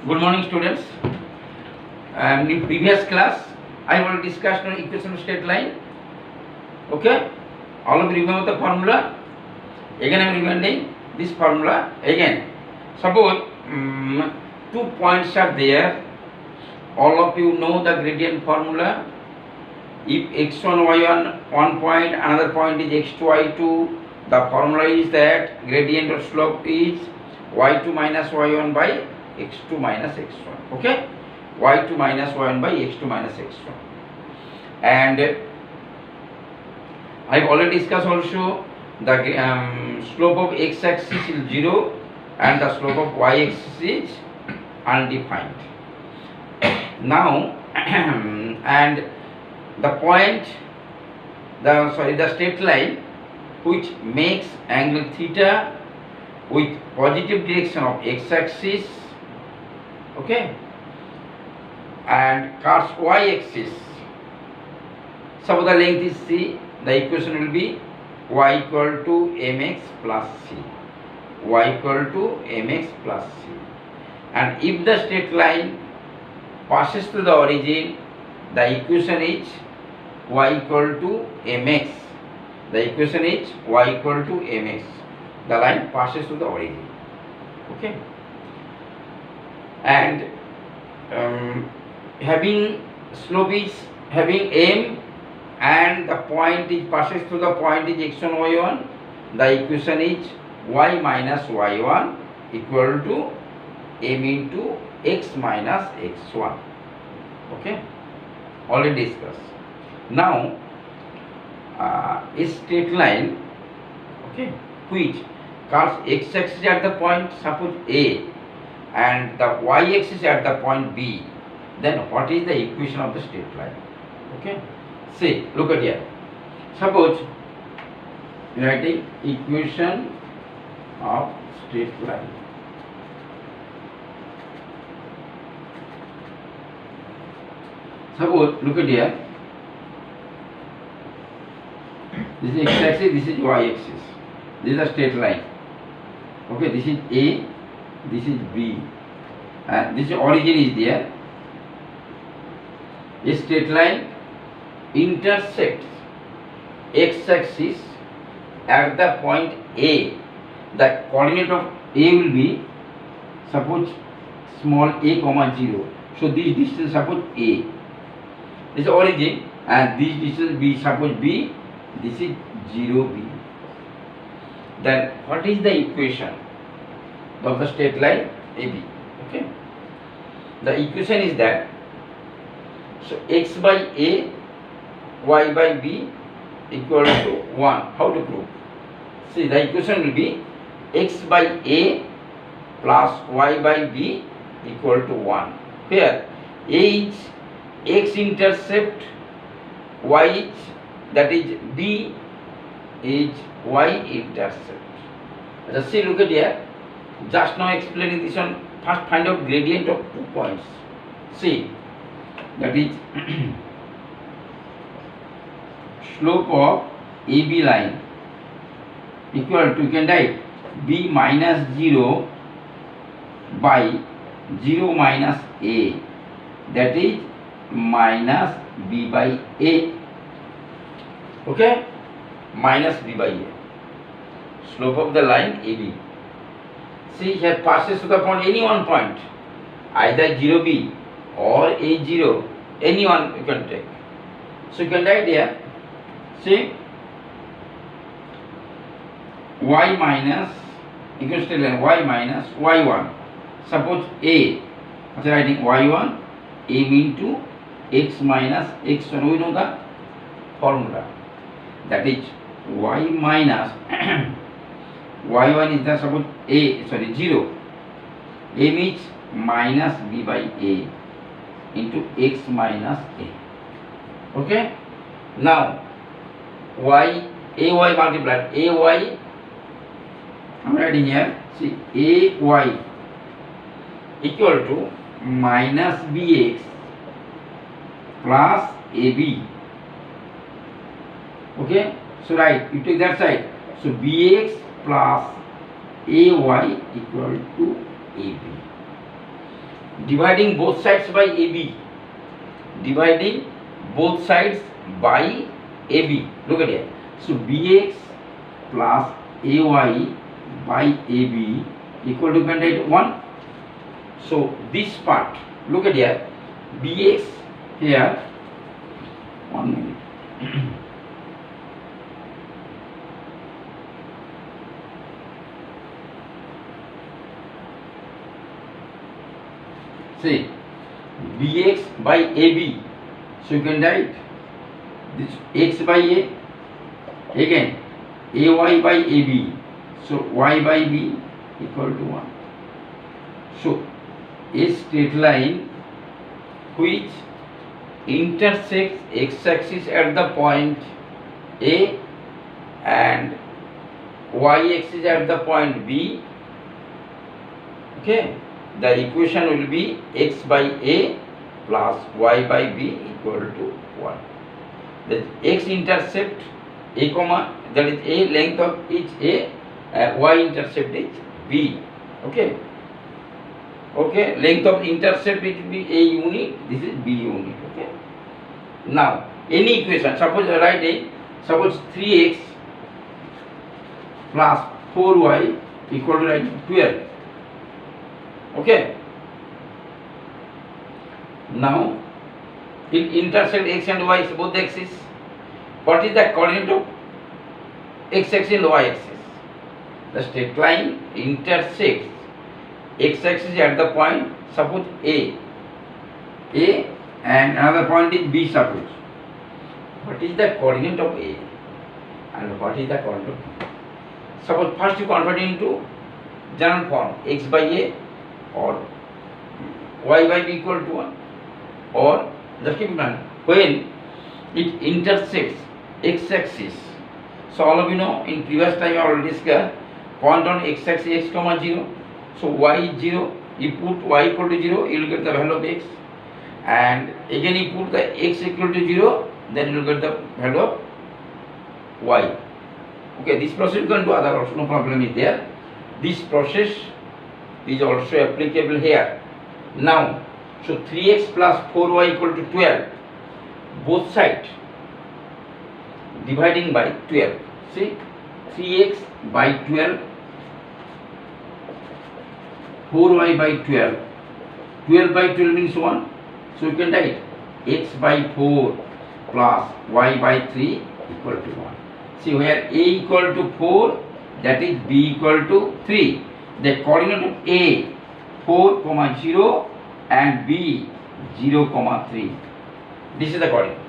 Good morning, students. In previous class, I will discuss on equation of straight line. Okay, all of you remember the formula. Again, I am reminding this formula again. Suppose 2 points are there. All of you know the gradient formula. If x1 y1 one point, another point is x2 y2. The formula is that gradient or slope is y2 minus y1 by x2 minus x1. Okay, y2 minus y1 by x2 minus x1. And I have already discussed also the slope of x-axis is 0 and the slope of y-axis is undefined. Now and the point, the straight line which makes angle theta with positive direction of x-axis, okay, and curves y-axis. Suppose the length is c, the equation will be y equal to mx plus c. Y equal to mx plus c. And if the straight line passes through the origin, the equation is y equal to mx. The equation is y equal to mx. The line passes through the origin. Okay. And having slope is having m and the point is passes through the point is x1 y1. The equation is y minus y1 equal to m into x minus x1. Okay, already discussed. Now a straight line, okay, which curves x-axis at the point suppose A and the y-axis at the point B, then what is the equation of the straight line? Okay, see, look at here. Suppose writing equation of straight line. Suppose, look at here. This is x-axis, this is y-axis. This is a straight line. Okay, this is A, this is B, and this origin is there. A straight line intersects x-axis at the point A. The coordinate of A will be, suppose, small a comma 0. So this distance, suppose A. This is origin, and this distance B, suppose B. This is 0b. Then what is the equation of the straight line AB? Okay, the equation is that, so x by A, y by B equal to 1. How to prove? See, the equation will be x by A plus y by B equal to 1. Where A is x intercept, y is, that is B is y intercept. Just see, look at here. Just now explaining this one. First find out gradient of 2 points. See, that is slope of AB line equal to, you can write B minus 0 by 0 minus A, that is minus B by A. Okay, minus B by A. Slope of the line AB. See, here passes to the point, any one point, either 0b or A0, any one you can take. So you can write here, see, y minus equals to y minus y1. Suppose A, after writing y1, A into x minus x1. We know the formula. That is y minus y1 is the, suppose A, 0. A means minus B by A into x minus A. Okay. Now y, ay multiplied, ay, I am writing here, see, ay equal to minus bx plus ab. Okay, so right, you take that side, so bx plus ay equal to ab. dividing both sides by AB. Dividing both sides by AB. Look at here. So BX plus AY by AB equal to, you can write 1. So this part, look at here, BX here, 1 minute. See, BX by AB, so you can write this X by A, again AY by AB, so Y by B equal to 1. So a straight line which intersects x-axis at the point A and y-axis at the point B, okay, the equation will be x by A plus y by B equal to 1. The x intercept A comma, that is A, length of each A, y intercept is B, okay. Okay, length of intercept it will be A unit, this is B unit, okay. Now, any equation, suppose I write a, suppose 3x plus 4y equal to 12, okay. Now, it intersect x and y, both the axes. What is the coordinate of x-axis and y-axis? The straight line intersects x-axis at the point, suppose A and another point is B, suppose. What is the coordinate of A and what is the coordinate of B? Suppose first you convert into general form, x by A or y by B equal to 1, or just keep in mind, when it intersects x-axis. So all of you know, in previous time I already discussed, point on x-axis x comma 0. So y is 0, you put y equal to 0, you will get the value of x, and again you put the x equal to 0, then you will get the value of y. Okay, this process you can do other also, no problem is there. This process is also applicable here. Now, so 3x plus 4y equal to 12, both sides dividing by 12. See, 3x by 12, 4y by 12, 12 by 12 means 1, so you can write x by 4 plus y by 3 equal to 1. See, where a equal to 4, that is b equal to 3. The coordinate of a 4, 0 and b 0, 3. This is the coordinate.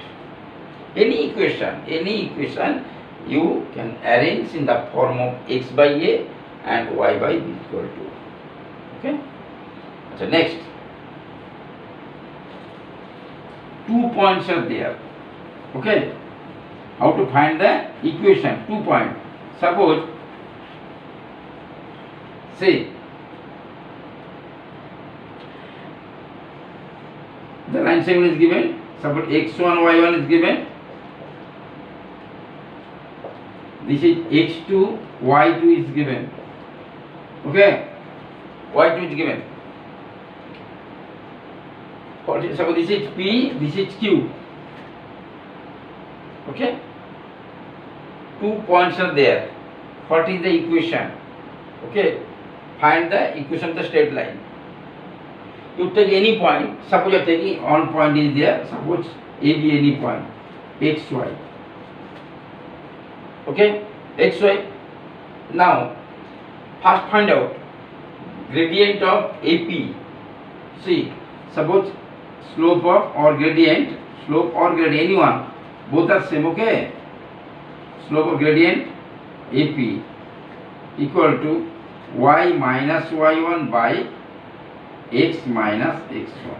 Any equation you can arrange in the form of x by a and y by b equal to. Okay. So next, 2 points are there. Okay. How to find the equation? 2 points. Suppose, say, the line segment is given. Suppose x1, y1 is given. This is x2, y2 is given. Okay. Y2 is given. Suppose this is P, this is Q. Okay. 2 points are there. What is the equation? Okay. Find the equation of the straight line. You take any point. Suppose you are taking one point is there. Suppose A be any point. X, Y. Okay. X, Y. Now, first find out gradient of AP. See, suppose slope of or gradient, anyone, both are same, okay? Slope of gradient AP equal to y minus y1 by x minus x1.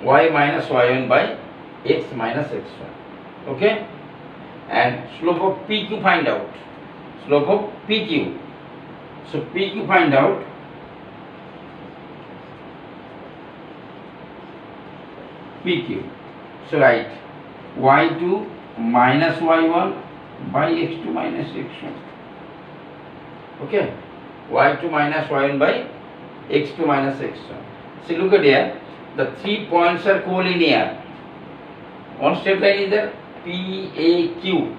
Y minus y1 by x minus x1. Okay? And slope of PQ find out. Slope of PQ. So PQ find out. PQ. So write y2 minus y1 by x2 minus x1. Okay. Y2 minus y1 by x2 minus x1. See, look at here. The 3 points are collinear. One straight line is there, PAQ.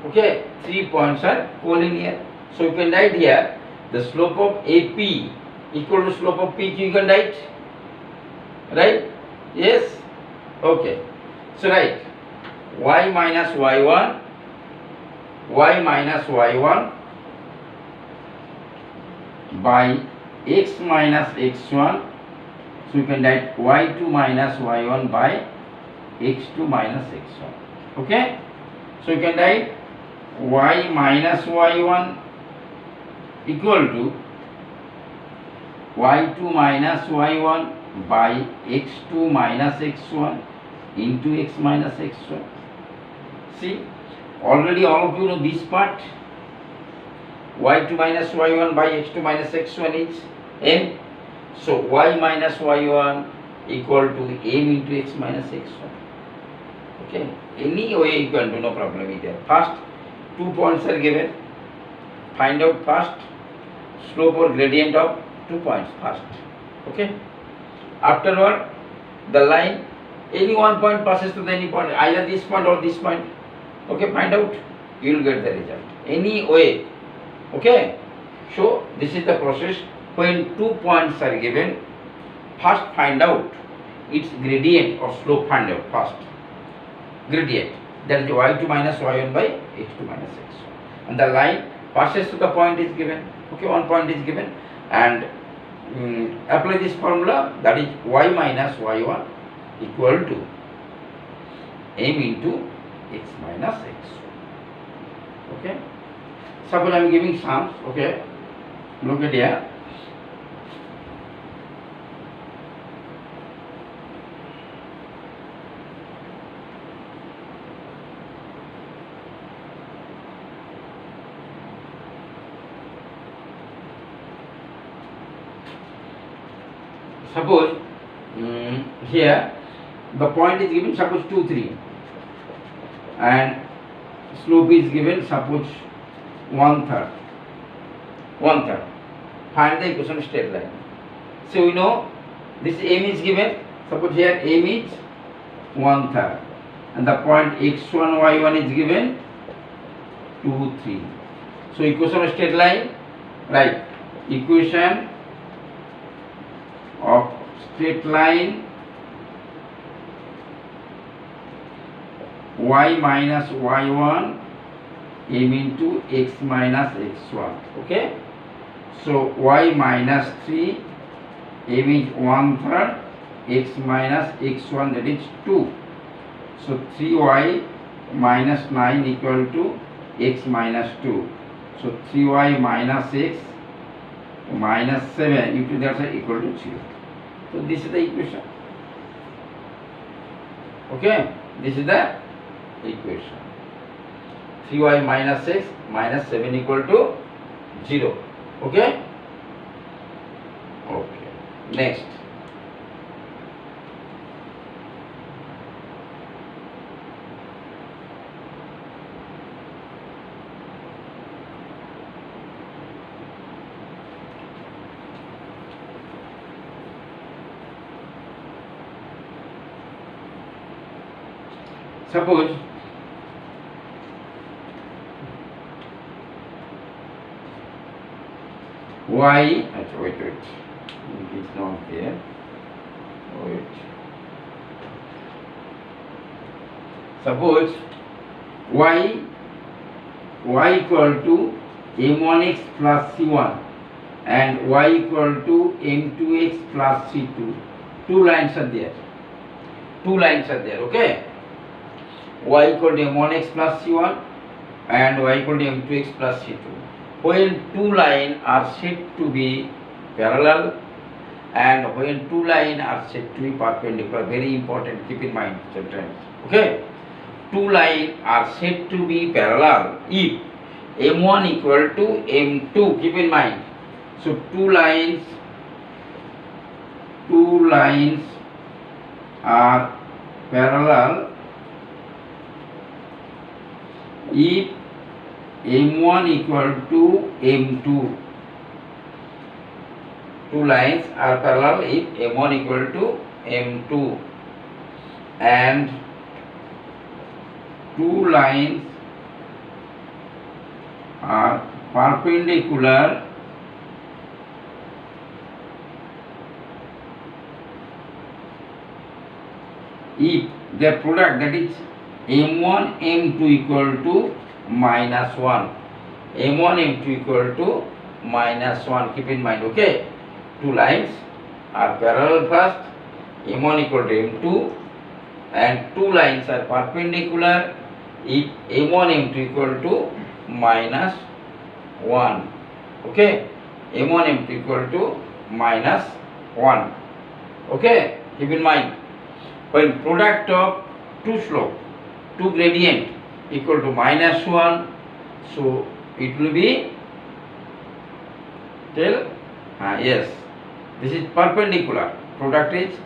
Okay, 3 points are collinear. So you can write here the slope of AP equal to slope of PQ. You can write, right? Yes. Okay. So write y minus y1 by x minus x1. So you can write y2 minus y1 by x2 minus x1. Okay. So you can write y minus y1 equal to y2 minus y1 by x2 minus x1 into x minus x1. See, already all of you know this part. y2 minus y1 by x2 minus x1 is m. So y minus y1 equal to m into x minus x1. Okay, any way you can do, no problem with that. First, 2 points are given. Find out first slope or gradient of 2 points first. Okay. Afterward, the line, any one point passes to the any point, either this point or this point. Okay, find out. You will get the result. Any way. Okay. So this is the process. When 2 points are given, first find out its gradient or slope. Find out first gradient. That is y2 minus y1 by x2 minus x1. And the line passes to the point is given. Okay, one point is given, and apply this formula, that is y minus y1 equal to m into x minus x1. Okay. Suppose I am giving sums. Okay. Look at here. Suppose here the point is given, suppose 2, 3, and slope is given, suppose 1/3. Find the equation of straight line. So we know this m is given. Suppose here m is 1/3, and the point x1 y1 is given 2, 3. So equation of straight line, right? Equation of straight line y minus y1 m into x minus x1. Okay. So y minus 3 m is 1/3, x minus x1, that is 2. So 3y minus 9 equal to x minus 2. So 3y minus x minus 7 into that side equal to 0. So this is the equation. Okay, this is the equation. 3y minus x minus 7 equal to 0. Okay. Okay. Next. Suppose y, wait, it is not there. Wait. Suppose y equal to m1x plus c1 and y equal to m2x plus c2. Two lines are there. Okay. Y equal to m1x plus c1 and y equal to m2x plus c2. When two lines are said to be parallel and when two lines are said to be perpendicular, very important, keep in mind, children. Okay. Two lines are said to be parallel if m1 equal to m2, keep in mind. So two lines are parallel if m1 equal to m2 two lines are parallel if M1 equal to M2 and two lines are perpendicular if their product, that is M1 M2 equal to minus 1, M1 M2 equal to minus 1, keep in mind. Okay, two lines are parallel first, M1 equal to M2, and two lines are perpendicular if M1 M2 equal to minus 1. Okay, M1 M2 equal to minus 1. Okay, keep in mind, when product of two slope, two gradient equal to minus 1, so it will be till yes, this is perpendicular, product is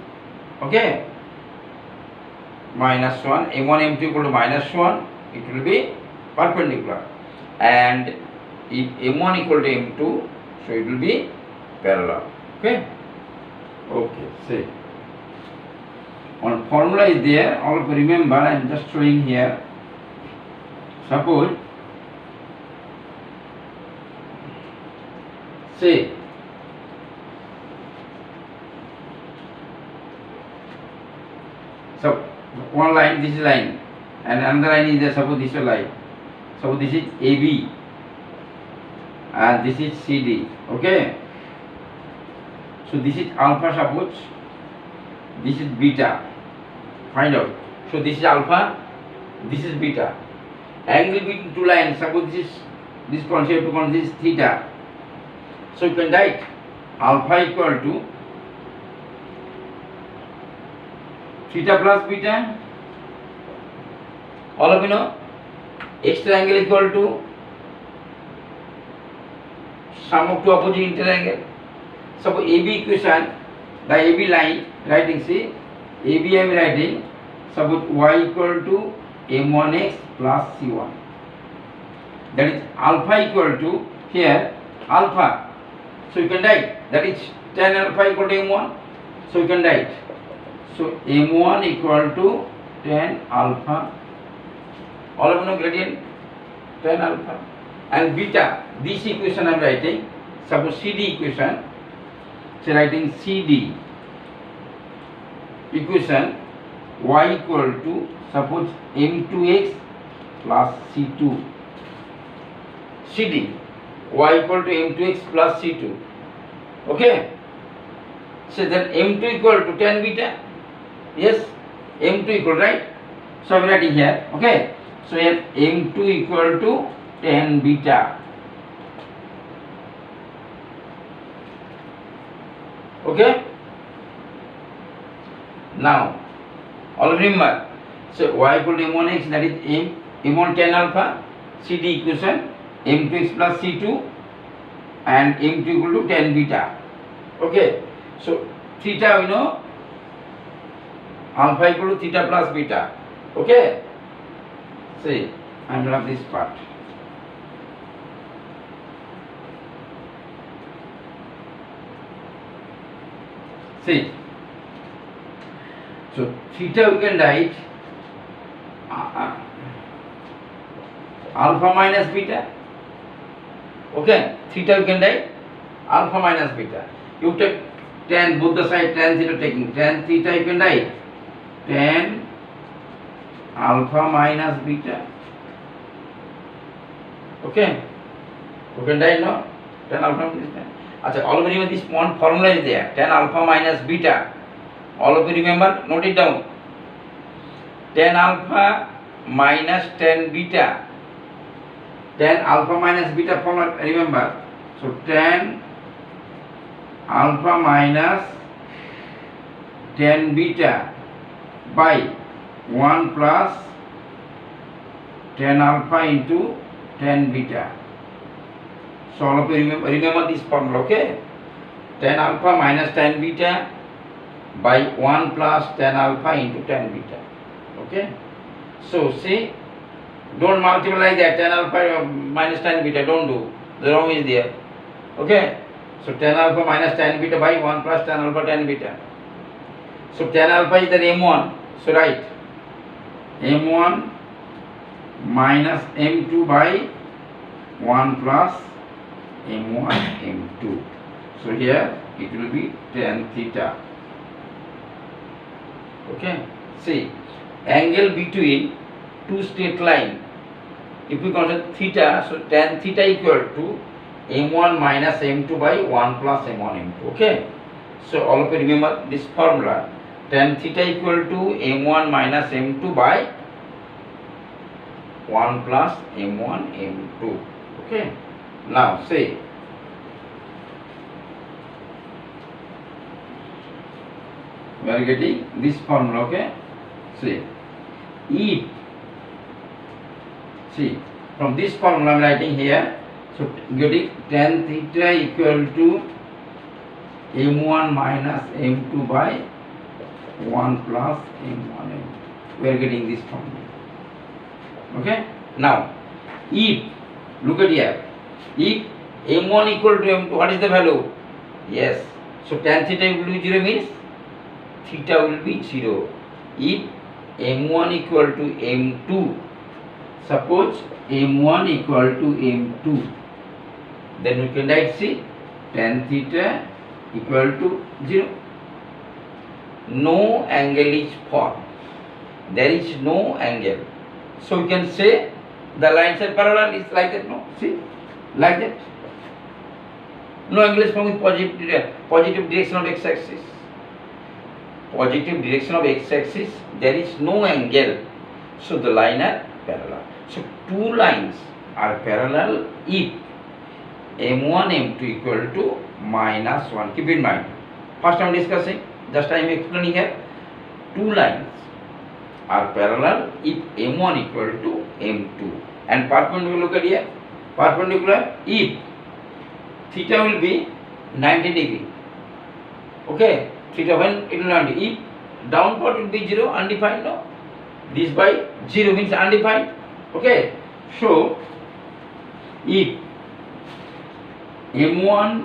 okay minus 1, M1 M2 equal to minus 1, it will be perpendicular, and if M1 equal to M2, so it will be parallel. Okay, okay, see, one formula is there, all of you remember, I am just showing here. Suppose, see, so one line, this is line, and another line is there. Suppose this is a line. Suppose this is AB, and this is CD. Okay. So this is alpha. Suppose this is beta. Find out. So this is alpha. This is beta. Angle between two lines. Suppose this concept to this is theta. So you can write alpha equal to theta plus beta. All of you know, x triangle equal to sum of two opposite interangle. Suppose AB equation, the AB line writing, see, AB I am writing, suppose y equal to m1x plus c1. That is alpha equal to here alpha. So you can write that is tan alpha equal to m1. So you can write. So m1 equal to tan alpha. All of you know gradient tan alpha, and beta. This equation I am writing. Suppose CD equation. So writing CD equation y equal to suppose m2x plus c2. CD y equal to m2x plus c2. Okay. So then m2 equal to tan beta. Yes, m2 equal, right? So I am writing here. Okay. So here m2 equal to tan beta. Okay. Now, all remember. So y equal to m1x, that is m1 tan alpha. CD equation m2x plus c2, and m2 equal to tan beta. Okay. So theta we know, alpha equal to theta plus beta. Okay. See, I am love this part. See, so theta we can write alpha minus beta. Okay, theta we can write alpha minus beta. You take tan, both the side tan theta taking, tan theta you can write tan alpha minus beta. Okay, you can write no tan alpha minus beta. Achha, all of you remember this one formula is there, tan alpha minus beta. All of you remember, note it down. Tan alpha minus tan beta. Tan alpha minus beta formula, remember. So tan alpha minus tan beta by 1 plus tan alpha into tan beta. So all of you remember this formula, okay? Tan alpha minus tan beta by 1 plus tan alpha into tan beta. Okay? So see, don't multiply that tan alpha minus tan beta, don't do. The wrong is there. Okay? So tan alpha minus tan beta by 1 plus tan alpha tan beta. So tan alpha is the m1. So write m1 minus m2 by 1 plus m1 m2. So here it will be tan theta. Okay. See, angle between two straight line. If we consider theta, so tan theta equal to m1 minus m2 by 1 plus m1 m2. Okay. So all of you remember this formula. Tan theta equal to m1 minus m2 by 1 plus m1 m2. Okay. Now say we are getting this formula. Okay. If see from this formula I am writing here. So getting tan theta equal to m1 minus m2 by 1 plus m1 m2. We are getting this formula. Okay. Now if look at here, if m1 equal to m2, what is the value? Yes. So tan theta will be 0 means theta will be 0. If m1 equal to m2, suppose m1 equal to m2, then we can write see tan theta equal to 0. No angle is formed. There is no angle. So we can say the lines are parallel. Is like that, no? See, like that. No angle is formed with positive direction of x-axis. Positive direction of x-axis, there is no angle. So the line are parallel. So two lines are parallel if m1 m2 equal to minus 1. Keep in mind. First I am discussing. Just I am explaining here. Two lines are parallel if m1 equal to m2 and perpendicular. Look at here, perpendicular if theta will be 90 degree. Okay, theta when it will 90. If downward will be 0, undefined. No, this by 0 means undefined. Okay, so if m1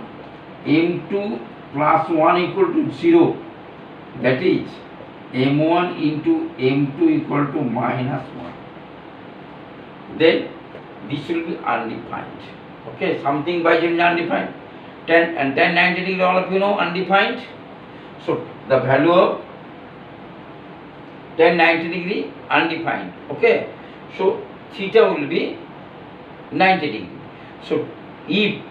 m2 plus 1 equal to 0, that is m1 into m2 equal to minus 1, then this will be undefined. Okay, something by 0 is undefined. 10 and 10 90 degree, all of you know, undefined. So the value of 10 90 degree undefined. Okay, so theta will be 90 degree. So if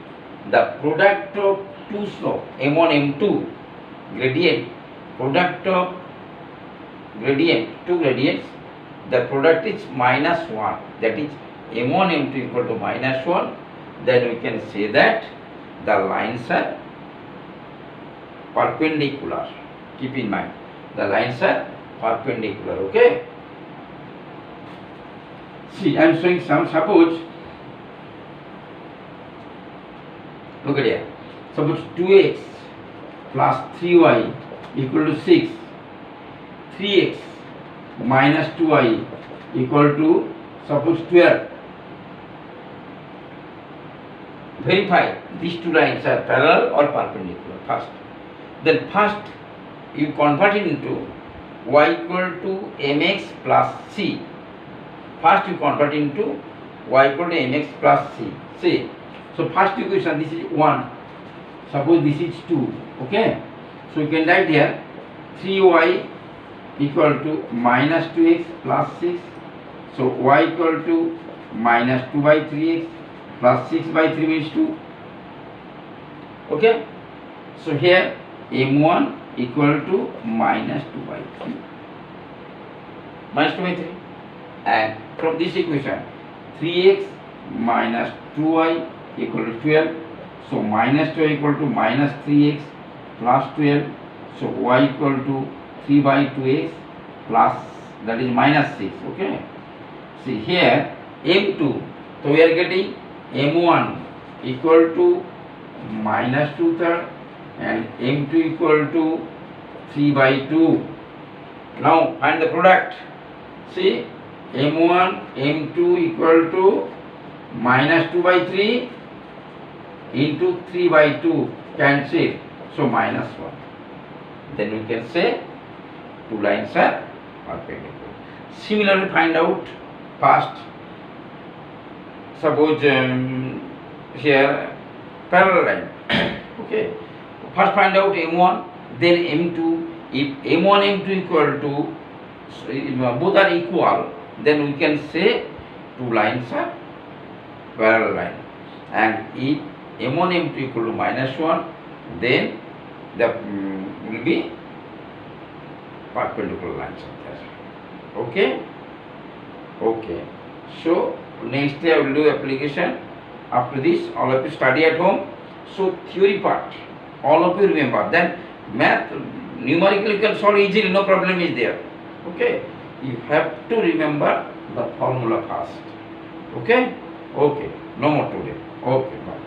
the product of two slope m1 m2 gradient, product of gradient, two gradients, the product is minus 1, that is m1 m2 equal to minus 1, then we can say that the lines are perpendicular. Keep in mind, the lines are perpendicular. Okay. See, I am showing some. Suppose, look at here. Suppose 2x plus 3y equal to 6. 3x minus 2y equal to suppose 12. Verify these two lines are parallel or perpendicular first. Then first you convert it into y equal to mx plus c. First you convert into y equal to mx plus c. See, so first equation, this is 1. Suppose this is 2. Okay. So you can write here 3y equal to minus 2x plus 6. So y equal to minus 2 by 3x plus 6 by 3 means 2. Okay. So here m1 equal to minus 2 by 3. Minus 2 by 3. And from this equation 3x minus 2y equal to 12. So minus 2 equal to minus 3x plus 12. So y equal to 3 by 2x plus, that is minus 6. Okay. See here m2. So we are getting m1 equal to minus 2/3 and m2 equal to 3 by 2. Now find the product. See, m1 m2 equal to minus 2 by 3 into 3 by 2 cancel, so minus 1. Then we can say two lines are perpendicular. Similarly, find out first, suppose here parallel line. Okay, first find out M1, then M2. If M1 M2 equal to both are equal, then we can say two lines are parallel line. And if M1 M2 equal to minus 1, then the will be perpendicular lines are there. Okay. Okay. So next day I will do application. After this, all of you study at home. So theory part, all of you remember. Then math, numerically you can solve easily, no problem is there. Okay. You have to remember the formula first. Okay. Okay. No more today. Okay. Bye.